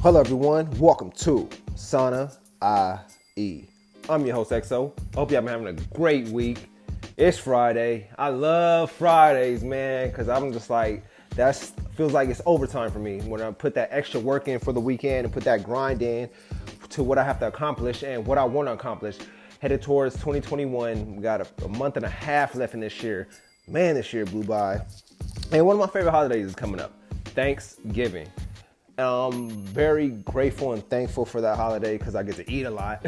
Hello everyone, welcome to Psycho-Cybernetics. I'm your host XO. I hope y'all been having a great week. It's Friday. I love Fridays, man, because I'm just like, that feels like it's overtime for me when I put that extra work in for the weekend and put that grind in to what I have to accomplish and what I want to accomplish. Headed towards 2021. We got a month and a half left in this year. Man, this year blew by. And one of my favorite holidays is coming up, Thanksgiving. I'm very grateful and thankful for that holiday because I get to eat a lot,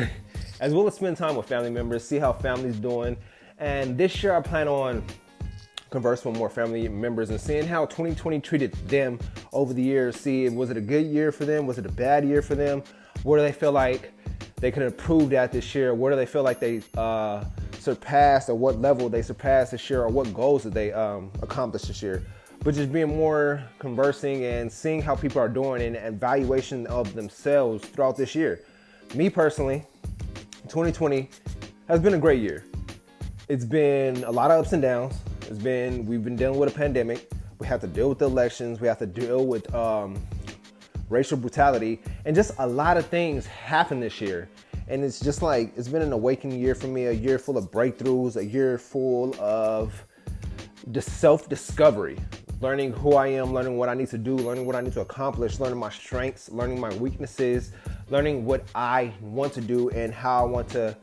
as well as spend time with family members, see how family's doing. And this year I plan on conversing with more family members and seeing how 2020 treated them over the years. See, was it a good year for them? Was it a bad year for them? Where do they feel like they could improve at this year? Where do they feel like they surpassed, or what level they surpassed this year, or what goals did they accomplish this year? But just being more conversing and seeing how people are doing and evaluation of themselves throughout this year. Me personally, 2020 has been a great year. It's been a lot of ups and downs. We've been dealing with a pandemic. We have to deal with the elections. We have to deal with racial brutality, and just a lot of things happened this year. And it's just like, it's been an awakening year for me, a year full of breakthroughs, a year full of self-discovery. Learning who I am, learning what I need to do, learning what I need to accomplish, learning my strengths, learning my weaknesses, learning what I want to do and how I want to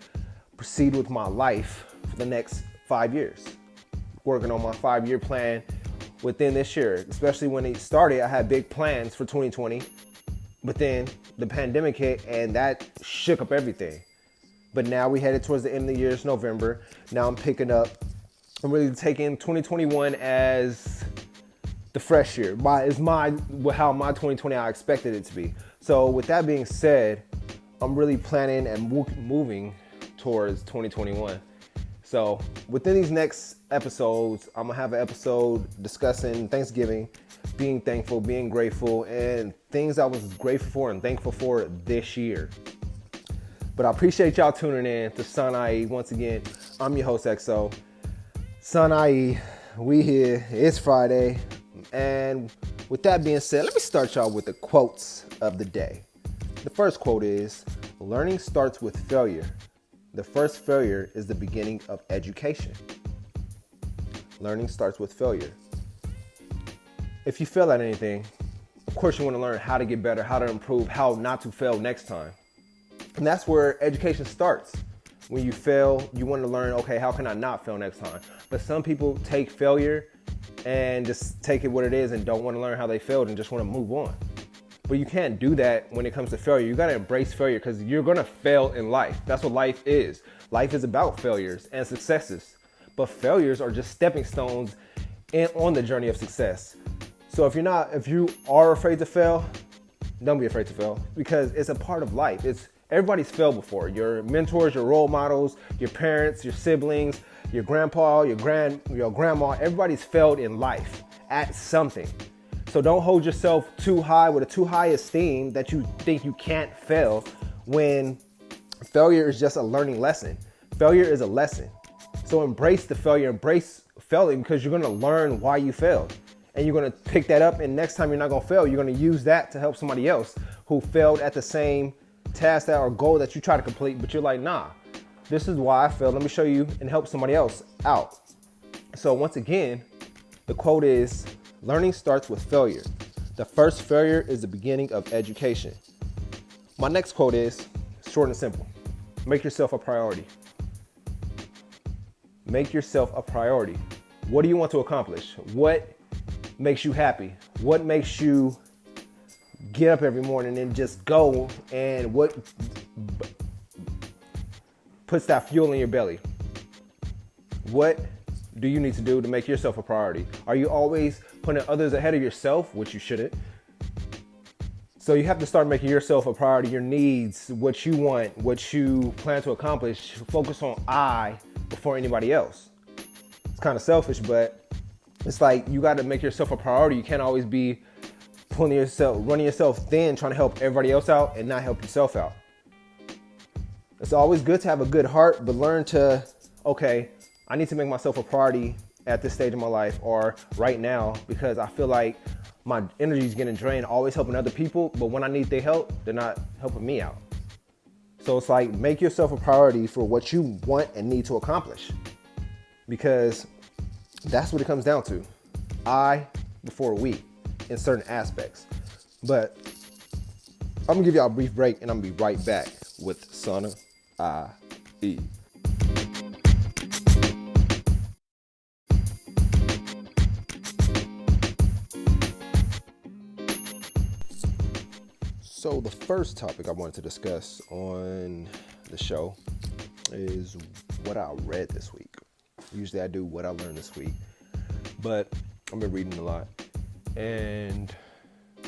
proceed with my life for the next 5 years. Working on my 5-year plan within this year. Especially when it started, I had big plans for 2020, but then the pandemic hit and that shook up everything. But now we headed towards the end of the year, it's November. Now I'm really taking 2021 as the fresh year. How my 2020 I expected it to be. So with that being said, I'm really planning and moving towards 2021. So within these next episodes, I'm gonna have an episode discussing Thanksgiving, being thankful, being grateful, and things I was grateful for and thankful for this year. But I appreciate y'all tuning in to Psycho-Cybernetics. Once again, I'm your host XO. Psycho-Cybernetics, we here. It's Friday. And with that being said, let me start y'all with the quotes of the day. The first quote is, learning starts with failure. The first failure is the beginning of education. Learning starts with failure. If you fail at anything, of course you want to learn how to get better, how to improve, how not to fail next time. And that's where education starts. When you fail, you want to learn, okay, how can I not fail next time? But some people take failure and just take it what it is and don't want to learn how they failed and just want to move on. But you can't do that when it comes to failure. You got to embrace failure because you're going to fail in life. That's what life is. Life is about failures and successes. But failures are just stepping stones on the journey of success. So if you are afraid to fail, don't be afraid to fail because it's a part of life. Everybody's failed before. Your mentors, your role models, your parents, your siblings, your grandpa, your grandma, everybody's failed in life at something. So don't hold yourself too high with a too high esteem that you think you can't fail when failure is just a learning lesson. Failure is a lesson. So embrace the failure, embrace failing because you're going to learn why you failed. And you're going to pick that up, and next time you're not going to fail. You're going to use that to help somebody else who failed at the same task or goal that you try to complete, but you're like, nah, this is why I failed. Let me show you and help somebody else out. So once again, the quote is, learning starts with failure. The first failure is the beginning of education. My next quote is short and simple. Make yourself a priority. Make yourself a priority. What do you want to accomplish? What makes you happy? What makes you get up every morning and just go, and what puts that fuel in your belly? What do you need to do to make yourself a priority? Are you always putting others ahead of yourself, which you shouldn't? So you have to start making yourself a priority, your needs, what you want, what you plan to accomplish. Focus on I before anybody else. It's kind of selfish, but it's like you got to make yourself a priority. You can't always be running yourself thin, trying to help everybody else out and not help yourself out. It's always good to have a good heart, but learn to, okay, I need to make myself a priority at this stage of my life or right now, because I feel like my energy is getting drained, always helping other people, but when I need their help, they're not helping me out. So it's like, make yourself a priority for what you want and need to accomplish, because that's what it comes down to. I before we in certain aspects. But I'm gonna give y'all a brief break and I'm gonna be right back with Sana IE. So the first topic I wanted to discuss on the show is what I read this week. Usually I do what I learned this week, but I've been reading a lot. And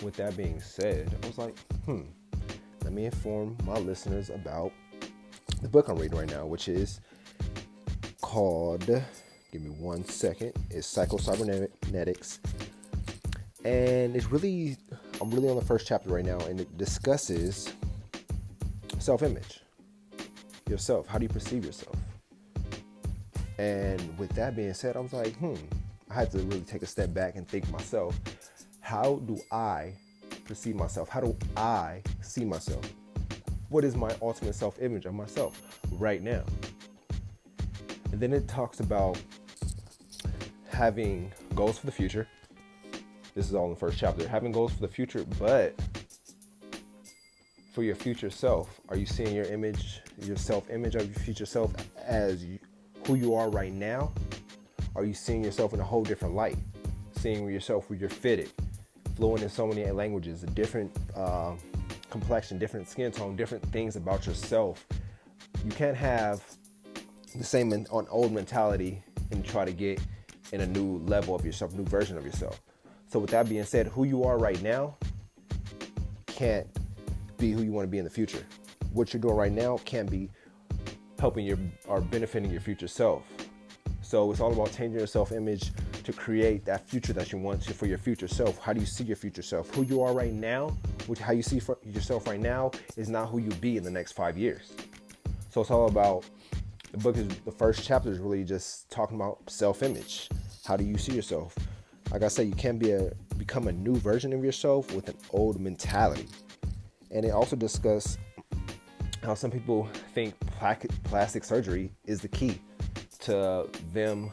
with that being said, I was like, let me inform my listeners about the book I'm reading right now, which is called, give me 1 second, it's Psycho-Cybernetics. And I'm really on the first chapter right now, and it discusses self-image, yourself. How do you perceive yourself? And with that being said, I was like, I had to really take a step back and think myself, how do I perceive myself? How do I see myself? What is my ultimate self-image of myself right now? And then it talks about having goals for the future. This is all in the first chapter. Having goals for the future, but for your future self, are you seeing your image, your self-image of your future self as who you are right now? Are you seeing yourself in a whole different light? Seeing yourself where you're fitted, fluent in so many languages, a different complexion, different skin tone, different things about yourself. You can't have the same old mentality and try to get in a new level of yourself, new version of yourself. So with that being said, who you are right now can't be who you want to be in the future. What you're doing right now can't be helping or benefiting your future self. So it's all about changing your self-image to create that future that you want for your future self. How do you see your future self? Who you are right now, how you see yourself right now is not who you'll be in the next 5 years. So it's all about, the first chapter is really just talking about self-image. How do you see yourself? Like I said, you can't become a new version of yourself with an old mentality. And it also discussed how some people think plastic surgery is the key to them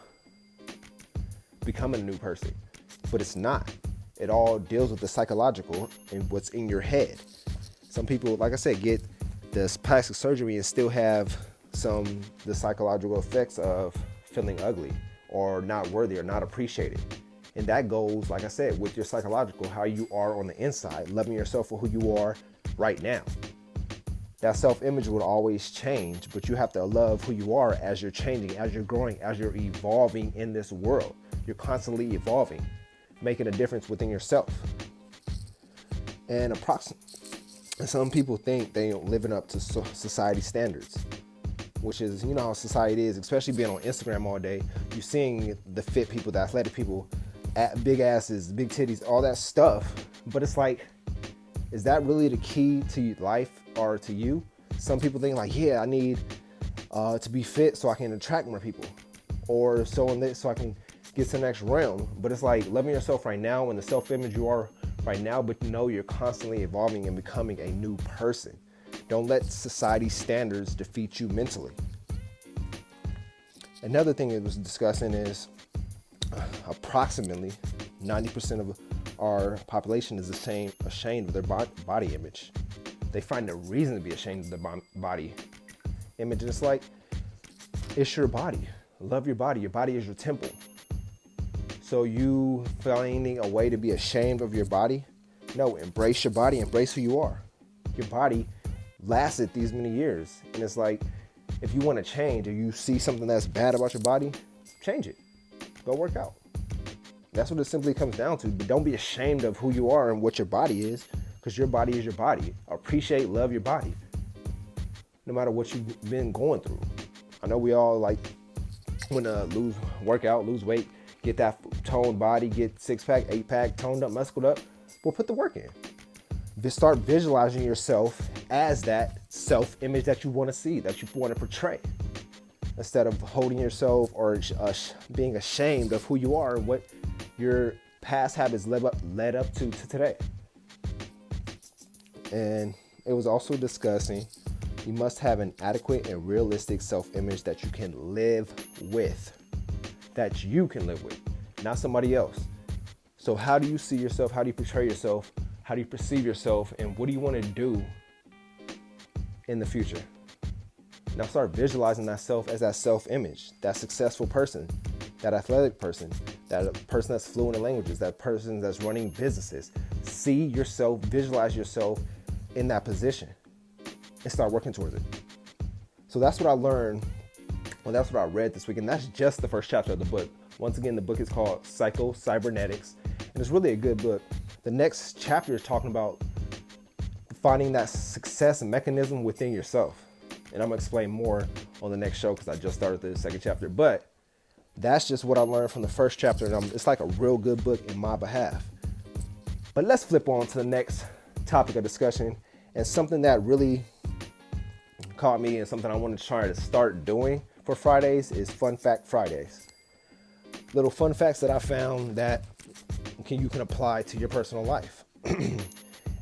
becoming a new person, but it's not. It all deals with the psychological and what's in your head. Some people, like I said, get this plastic surgery and still have the psychological effects of feeling ugly or not worthy or not appreciated. And that goes, like I said, with your psychological, how you are on the inside, loving yourself for who you are right now. That self-image will always change, but you have to love who you are as you're changing, as you're growing, as you're evolving in this world. You're constantly evolving, making a difference within yourself. And some people think they ain't living up to society standards, which is, you know how society is, especially being on Instagram all day. You're seeing the fit people, the athletic people, big asses, big titties, all that stuff. But it's like, is that really the key to life or to you? Some people think like, yeah, I need to be fit so I can attract more people, or so I can get to the next realm. But it's like loving yourself right now and the self-image you are right now, but you're constantly evolving and becoming a new person. Don't let society standards defeat you mentally. Another thing it was discussing is approximately 90% of our population is ashamed of their body image. They find a reason to be ashamed of their body image. And it's like, it's your body. Love your body. Your body is your temple. So you finding a way to be ashamed of your body? No, embrace your body. Embrace who you are. Your body lasted these many years. And it's like, if you want to change or you see something that's bad about your body, change it. Go work out. That's what it simply comes down to. But don't be ashamed of who you are and what your body is, because your body is your body. Appreciate, love your body, no matter what you've been going through. I know we all like want to work out, lose weight, get that toned body, get 6-pack, 8-pack, toned up, muscled up. Well, put the work in. Just start visualizing yourself as that self-image that you want to see, that you want to portray. instead of holding yourself or being ashamed of who you are and what your past habits led up to today. And it was also discussing you must have an adequate and realistic self-image that you can live with. That you can live with, not somebody else. So how do you see yourself? How do you portray yourself? How do you perceive yourself? And what do you want to do in the future? Now start visualizing that self as that self-image, that successful person, that athletic person, that person that's fluent in languages, that person that's running businesses. See yourself, visualize yourself in that position and start working towards it. So that's what I learned. Well, that's what I read this week, and that's just the first chapter of the book. Once again, the book is called Psycho-Cybernetics, and it's really a good book. The next chapter is talking about finding that success mechanism within yourself. And I'm going to explain more on the next show because I just started the second chapter. But that's just what I learned from the first chapter, and it's like a real good book in my behalf. But let's flip on to the next topic of discussion, and something that really caught me and something I want to try to start doing for Fridays is Fun Fact Fridays. Little fun facts that I found that you can apply to your personal life. And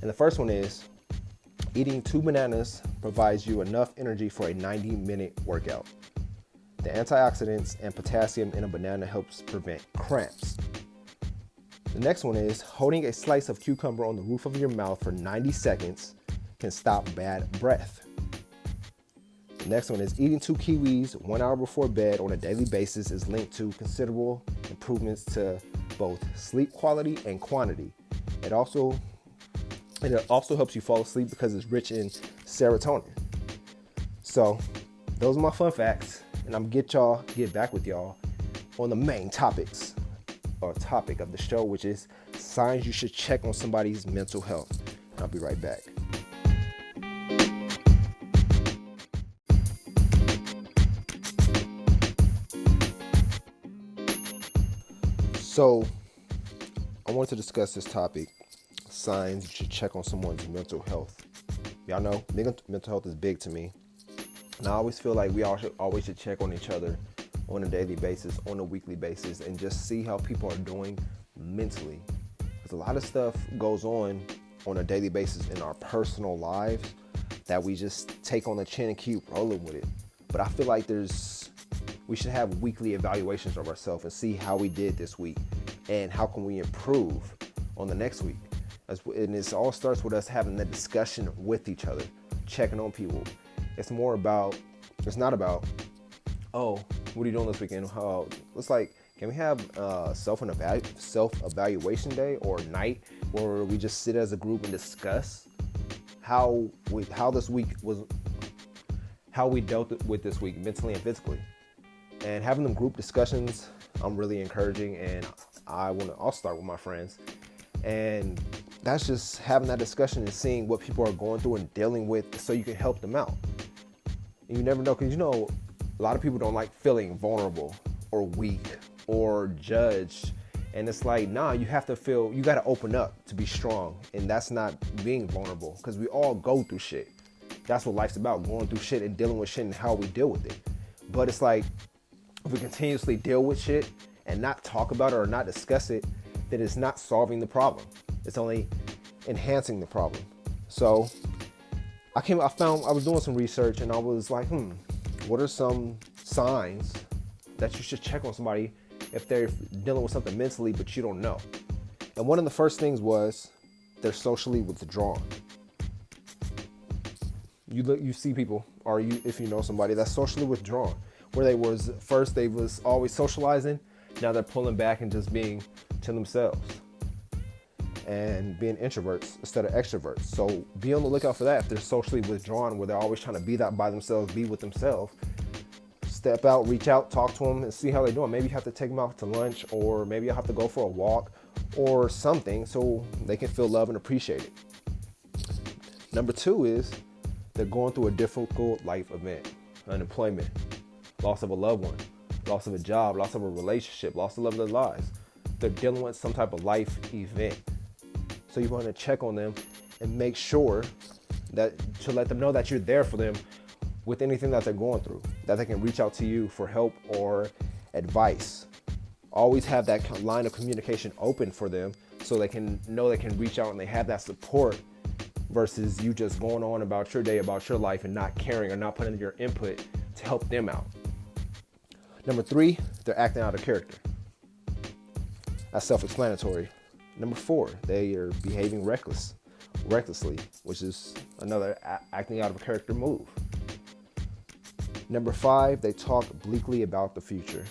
the first one is eating 2 bananas provides you enough energy for a 90-minute workout. The antioxidants and potassium in a banana helps prevent cramps. The next one is holding a slice of cucumber on the roof of your mouth for 90 seconds can stop bad breath. The next one is eating 2 kiwis 1 hour before bed on a daily basis is linked to considerable improvements to both sleep quality and quantity. It also helps you fall asleep because it's rich in serotonin. So those are my fun facts, and I'm gonna get back with y'all on the main topic of the show, which is signs you should check on somebody's mental health. I'll be right back. So I wanted to discuss this topic, signs you should check on someone's mental health. Y'all know mental health is big to me. And I always feel like we always should check on each other on a daily basis, on a weekly basis, and just see how people are doing mentally. Because a lot of stuff goes on a daily basis in our personal lives that we just take on the chin and keep rolling with it. But I feel like we should have weekly evaluations of ourselves and see how we did this week and how can we improve on the next week. And it all starts with us having that discussion with each other, checking on people. It's not about, oh, what are you doing this weekend? It's like, can we have self-evaluation day or night where we just sit as a group and discuss how we dealt with this week mentally and physically? And having them group discussions, I'm really encouraging, and I'll start with my friends. And that's just having that discussion and seeing what people are going through and dealing with so you can help them out. And you never know, because a lot of people don't like feeling vulnerable or weak or judged. And it's like, nah, you got to open up to be strong. And that's not being vulnerable, because we all go through shit. That's what life's about, going through shit and dealing with shit and how we deal with it. But it's like, if we continuously deal with shit and not talk about it or not discuss it, then it's not solving the problem. It's only enhancing the problem. So I was doing some research, and I was like, what are some signs that you should check on somebody if they're dealing with something mentally but you don't know? And one of the first things was they're socially withdrawn. You see people, or if you know somebody that's socially withdrawn, where they was always socializing, now they're pulling back and just being to themselves and being introverts instead of extroverts. So be on the lookout for that. If they're socially withdrawn, where they're always trying to be that by themselves, be with themselves, step out, reach out, talk to them and see how they're doing. Maybe you have to take them out to lunch, or maybe you have to go for a walk or something so they can feel love and appreciate it. Number 2 is they're going through a difficult life event, unemployment, loss of a loved one, loss of a job, loss of a relationship, loss of love of their lives. They're dealing with some type of life event. So you want to check on them and make sure to let them know that you're there for them with anything that they're going through. that they can reach out to you for help or advice. Always have that line of communication open for them so they can know they can reach out and they have that support versus you just going on about your day, about your life and not caring or not putting your input to help them out. Number 3, they're acting out of character. That's self-explanatory. Number 4, they are behaving recklessly, which is another acting out of a character move. Number 5, they talk bleakly about the future.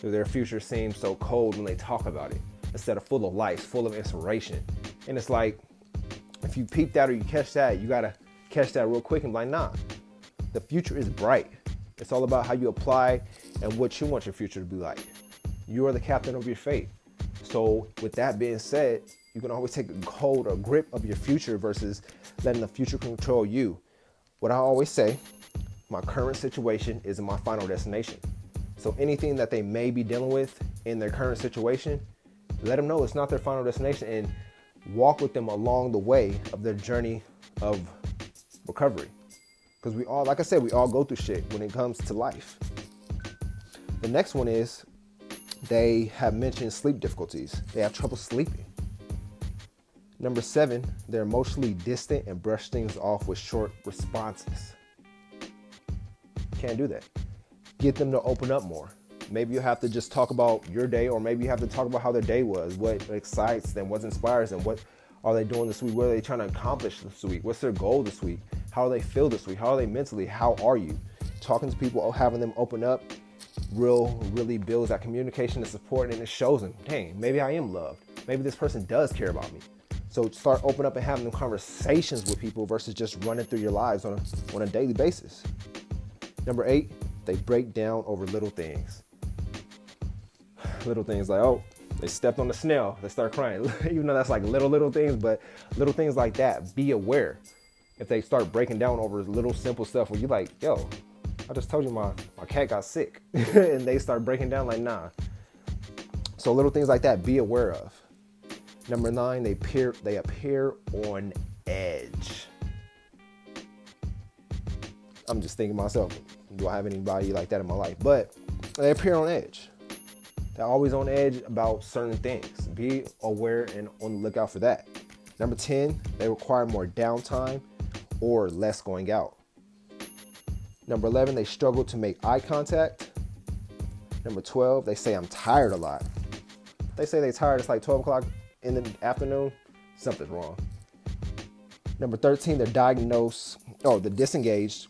Their future seems so cold when they talk about it, instead of full of life, full of inspiration. And it's like, if you peep that or you catch that, you gotta catch that real quick and be like, nah, the future is bright. It's all about how you apply and what you want your future to be like. You are the captain of your fate. So with that being said, you can always take a hold or grip of your future versus letting the future control you. What I always say, my current situation isn't my final destination. So anything that they may be dealing with in their current situation, let them know it's not their final destination and walk with them along the way of their journey of recovery. Because we all, like I said, we all go through shit when it comes to life. The next one is they have mentioned sleep difficulties. They have trouble sleeping. Number 7, they're emotionally distant and brush things off with short responses. Can't do that. Get them to open up more. Maybe you have to just talk about your day, or maybe you have to talk about how their day was, what excites them, what inspires them, what are they doing this week, what are they trying to accomplish this week, what's their goal this week, how do they feel this week, how are they mentally, how are you? Talking to people, having them open up, really builds that communication and support, and it shows them, dang, maybe I am loved. Maybe this person does care about me. So start opening up and having them conversations with people versus just running through your lives on a daily basis. Number 8, they break down over little things. Little things like, oh, they stepped on the snail, they start crying. Even though that's like little things, but little things like that, be aware. If they start breaking down over little simple stuff where you're like, yo, I just told you my cat got sick. And they start breaking down like, nah. So little things like that, be aware of. Number 9, they appear on edge. I'm just thinking to myself, do I have anybody like that in my life? But they appear on edge. They're always on edge about certain things. Be aware and on the lookout for that. Number 10, they require more downtime or less going out. Number 11, they struggle to make eye contact. Number 12, they say I'm tired a lot. They say they're tired, it's like 12 o'clock in the afternoon, something's wrong. Number 13, they're disengaged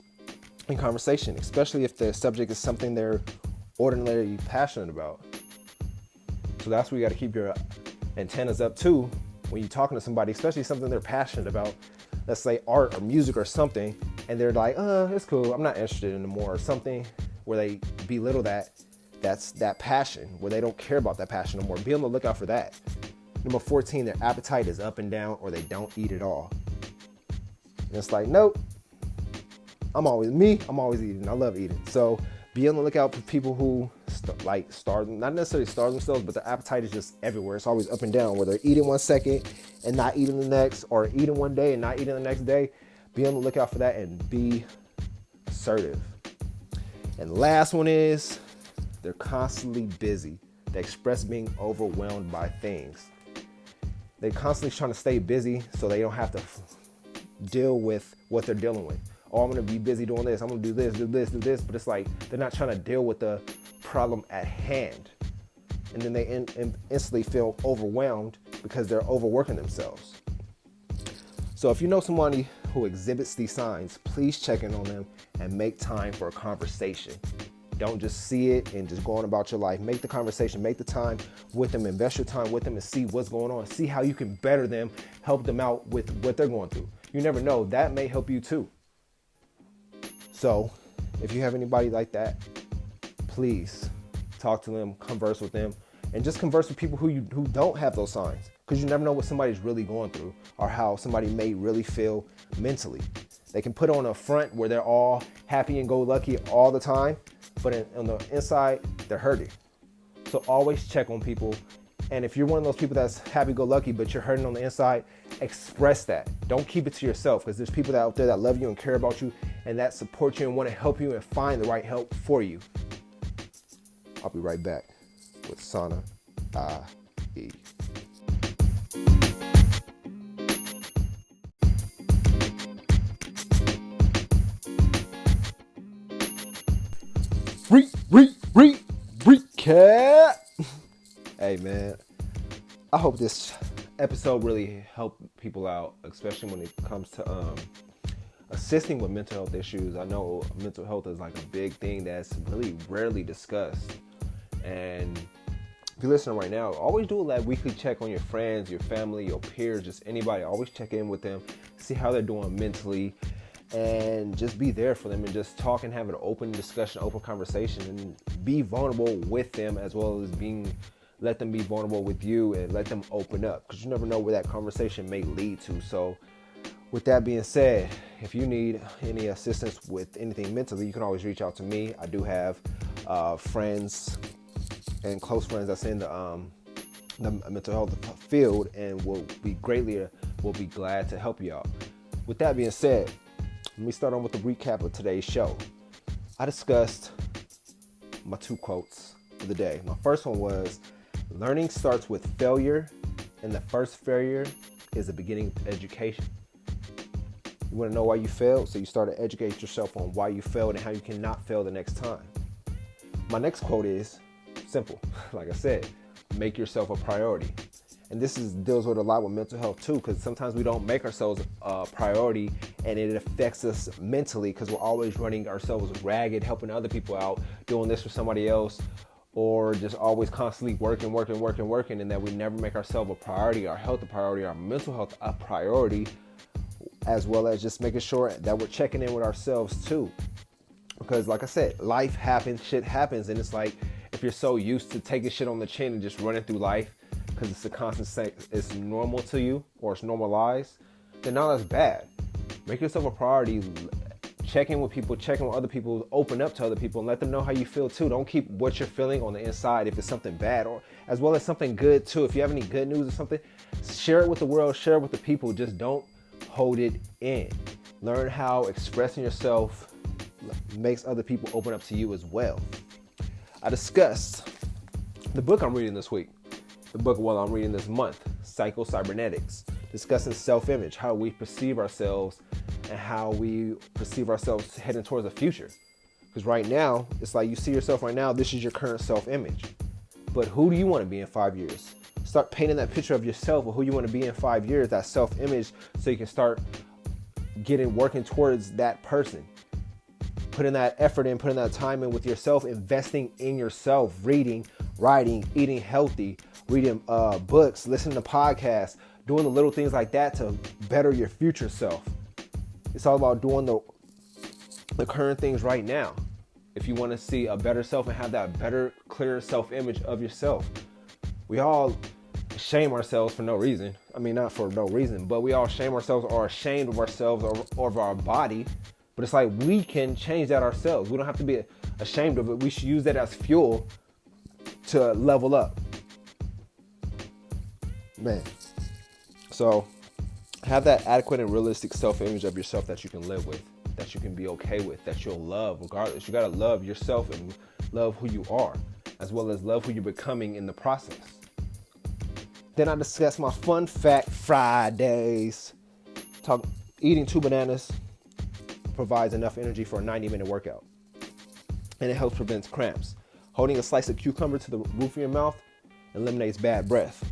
in conversation, especially if the subject is something they're ordinarily passionate about. So that's where you got to keep your antennas up too when you're talking to somebody, especially something they're passionate about. Let's say art or music or something, and they're like, it's cool, I'm not interested anymore, or something where they belittle that's that passion, where they don't care about that passion anymore. Be on the lookout for that. Number 14, their appetite is up and down, or they don't eat at all. And it's like, nope, I'm always eating. I love eating. So be on the lookout for people who not necessarily starve themselves, but their appetite is just everywhere. It's always up and down, where they're eating one second and not eating the next, or eating one day and not eating the next day. Be on the lookout for that and be assertive. And the last one is they're constantly busy. They express being overwhelmed by things. They're constantly trying to stay busy so they don't have to deal with what they're dealing with. Oh, I'm going to be busy doing this. I'm going to do this. But it's like they're not trying to deal with the problem at hand. And then they instantly feel overwhelmed because they're overworking themselves. So if you know somebody who exhibits these signs, please check in on them and make time for a conversation. Don't just see it and just go on about your life. Make the conversation, make the time with them, invest your time with them and see what's going on. See how you can better them, help them out with what they're going through. You never know, that may help you too. So if you have anybody like that, please talk to them, converse with them, and just converse with people who don't have those signs, because you never know what somebody's really going through or how somebody may really feel mentally. They can put on a front where they're all happy and go lucky all the time, but on the inside, they're hurting. So always check on people And if you're one of those people that's happy-go-lucky, but you're hurting on the inside, express that. Don't keep it to yourself, because there's people out there that love you and care about you and that support you and want to help you and find the right help for you. I'll be right back with Sana IE. Recap. Hey man, I hope this episode really helped people out, especially when it comes to assisting with mental health issues. I know mental health is like a big thing that's really rarely discussed. And if you're listening right now, always do that weekly check on your friends, your family, your peers, just anybody. Always check in with them, see how they're doing mentally, and just be there for them and just talk and have an open discussion, open conversation, and be vulnerable with them, as well as let them be vulnerable with you and let them open up, because you never know where that conversation may lead to. So with that being said, if you need any assistance with anything mentally, you can always reach out to me. I do have friends and close friends that's in the mental health field, and will be glad to help you out. With that being said, let me start on with the recap of today's show. I discussed my 2 quotes of the day. My first one was, learning starts with failure, and the first failure is the beginning of education. You want to know why you failed? So you start to educate yourself on why you failed and how you cannot fail the next time. My next quote is simple. Like I said, make yourself a priority. And this deals with a lot with mental health too, because sometimes we don't make ourselves a priority, and it affects us mentally, because we're always running ourselves ragged, helping other people out, doing this for somebody else, or just always constantly working, and that we never make ourselves a priority, our health a priority, our mental health a priority, as well as just making sure that we're checking in with ourselves too. Because like I said, life happens, shit happens, and it's like, if you're so used to taking shit on the chin and just running through life, because it's a constant, it's normal to you, or it's normalized, then now that's bad. Make yourself a priority. Check in with people, check in with other people, open up to other people, and let them know how you feel too. Don't keep what you're feeling on the inside if it's something bad, or as well as something good too. If you have any good news or something, share it with the world, share it with the people. Just don't hold it in. Learn how expressing yourself makes other people open up to you as well. I discussed the book I'm reading this week. The book I'm reading this month, Psycho-Cybernetics, discussing self-image, how we perceive ourselves and how we perceive ourselves heading towards the future. Because right now, it's like you see yourself right now, this is your current self-image. But who do you want to be in 5 years? Start painting that picture of yourself, of who you want to be in 5 years, that self-image, so you can start working towards that person. Putting that effort in, putting that time in with yourself, investing in yourself, reading, writing, eating healthy, reading books, listening to podcasts, doing the little things like that to better your future self. It's all about doing the current things right now. If you want to see a better self and have that better, clearer self-image of yourself. We all shame ourselves for no reason. I mean, not for no reason, but we all shame ourselves or are ashamed of ourselves or of our body. But it's like, we can change that ourselves. We don't have to be ashamed of it. We should use that as fuel to level up. Man. So have that adequate and realistic self-image of yourself that you can live with, that you can be okay with, that you'll love regardless. You got to love yourself and love who you are, as well as love who you're becoming in the process. Then I discussed my fun fact Fridays. Eating 2 bananas provides enough energy for a 90-minute workout. And it helps prevent cramps. Holding a slice of cucumber to the roof of your mouth eliminates bad breath.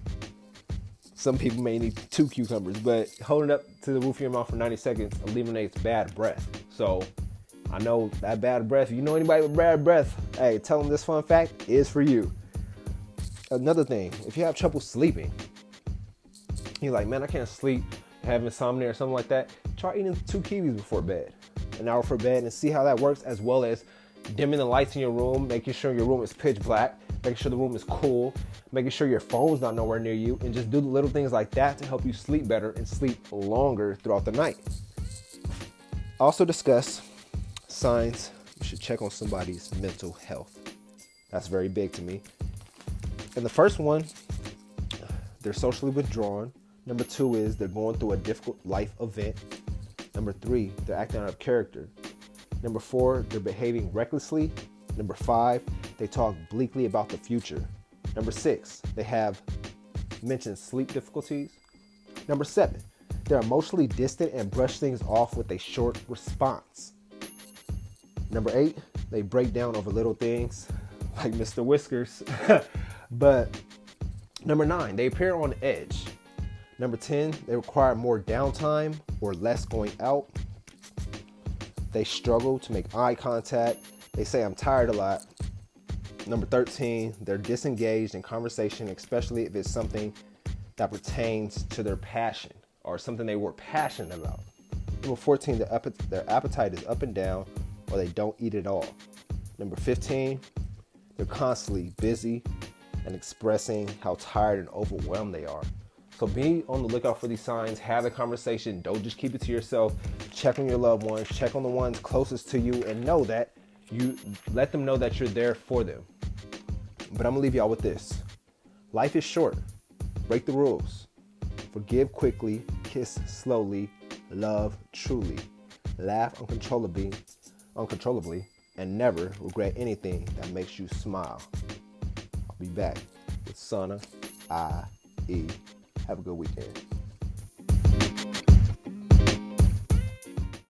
Some people may need 2 cucumbers, but holding up to the roof of your mouth for 90 seconds eliminates bad breath. So I know that bad breath, if you know anybody with bad breath, hey, tell them this fun fact is for you. Another thing, if you have trouble sleeping, you're like, man, I can't sleep, have insomnia or something like that, try eating 2 kiwis before bed, an hour for bed, and see how that works, as well as dimming the lights in your room, making sure your room is pitch black, making sure the room is cool, making sure your phone's not nowhere near you, and just do the little things like that to help you sleep better and sleep longer throughout the night. Also discuss signs you should check on somebody's mental health. That's very big to me. And the first one they're socially withdrawn. Number 2 is they're going through a difficult life event. Number 3, they're acting out of character. Number 4, they're behaving recklessly. Number 5, they talk bleakly about the future. Number 6, they have mentioned sleep difficulties. Number 7, they're emotionally distant and brush things off with a short response. Number 8, they break down over little things like Mr. Whiskers. But number 9, they appear on edge. Number 10, they require more downtime or less going out. They struggle to make eye contact. They say I'm tired a lot. Number 13, they're disengaged in conversation, especially if it's something that pertains to their passion or something they were passionate about. Number 14, their appetite is up and down, or they don't eat at all. Number 15, they're constantly busy and expressing how tired and overwhelmed they are. So be on the lookout for these signs. Have a conversation. Don't just keep it to yourself. Check on your loved ones. Check on the ones closest to you, and know that you let them know that you're there for them. But I'm gonna leave y'all with this. Life is short. Break the rules. Forgive quickly. Kiss slowly. Love truly. Laugh uncontrollably, and never regret anything that makes you smile. I'll be back with Sana I.E. Have a good weekend.